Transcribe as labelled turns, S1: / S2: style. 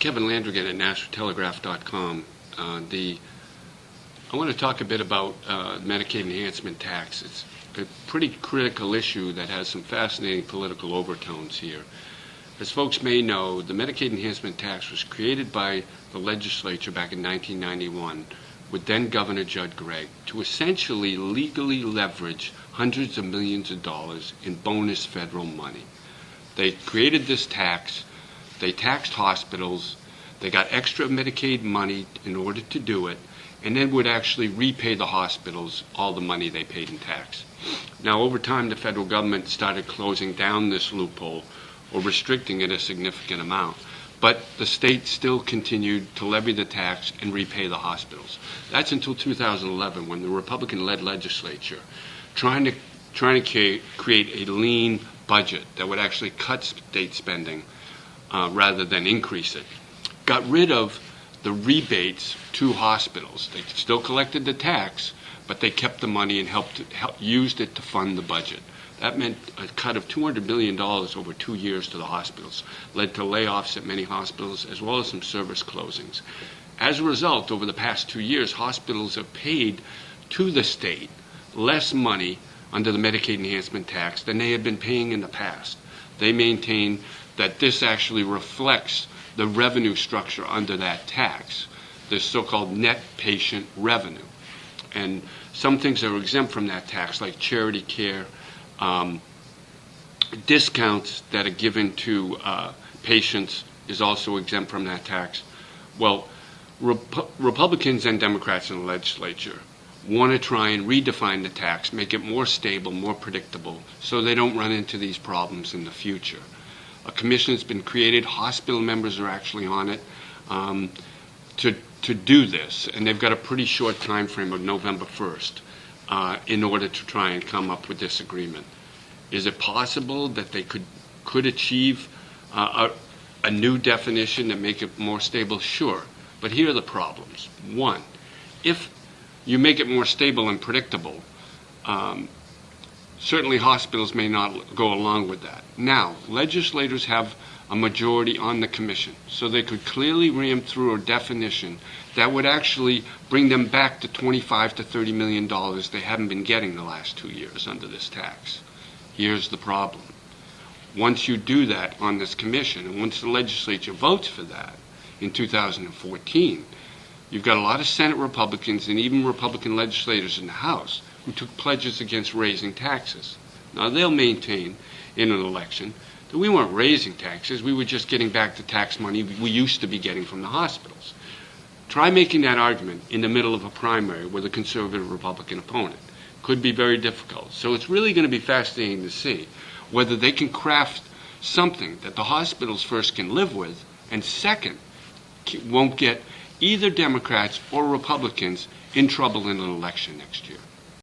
S1: Kevin Landrigan at NationalTelegraph.com. I want to talk a bit about Medicaid Enhancement Tax. It's a pretty critical issue that has some fascinating political overtones here. As folks may know, the Medicaid Enhancement Tax was created by the legislature back in 1991 with then Governor Judd Gregg to essentially legally leverage hundreds of millions of dollars in bonus federal money. They created this tax, they taxed hospitals, they got extra Medicaid money in order to do it, and then would actually repay the hospitals all the money they paid in tax. Now, over time, the federal government started closing down this loophole or restricting it a significant amount. But the state still continued to levy the tax and repay the hospitals. That's until 2011, when the Republican-led legislature, trying to create a lean budget that would actually cut state spending rather than increase it, got rid of the rebates to hospitals. They still collected the tax, but they kept the money and used it to fund the budget. That meant a cut of $200 million over 2 years to the hospitals, led to layoffs at many hospitals, as well as some service closings. As a result, over the past 2 years, hospitals have paid to the state less money under the Medicaid Enhancement Tax than they had been paying in the past. They maintain that this actually reflects the revenue structure under that tax, the so-called net patient revenue. And some things are exempt from that tax, like charity care, discounts that are given to patients is also exempt from that tax. Well, Republicans and Democrats in the legislature want to try and redefine the tax, make it more stable, more predictable, so they don't run into these problems in the future. A commission has been created. Hospital members are actually on it to do this, and they've got a pretty short time frame of November 1st in order to try and come up with this agreement. Is it possible that they could achieve a new definition and make it more stable? Sure, but here are the problems. One, if you make it more stable and predictable, certainly hospitals may not go along with that. Now, legislators have a majority on the commission, so they could clearly ram through a definition that would actually bring them back to $25 to $30 million they haven't been getting the last 2 years under this tax. Here's the problem. Once you do that on this commission, and once the legislature votes for that in 2014, you've got a lot of Senate Republicans and even Republican legislators in the House who took pledges against raising taxes. Now, they'll maintain in an election that we weren't raising taxes, we were just getting back the tax money we used to be getting from the hospitals. Try making that argument in the middle of a primary with a conservative Republican opponent. Could be very difficult. So it's really going to be fascinating to see whether they can craft something that the hospitals first can live with, and second, won't get either Democrats or Republicans in trouble in an election next year.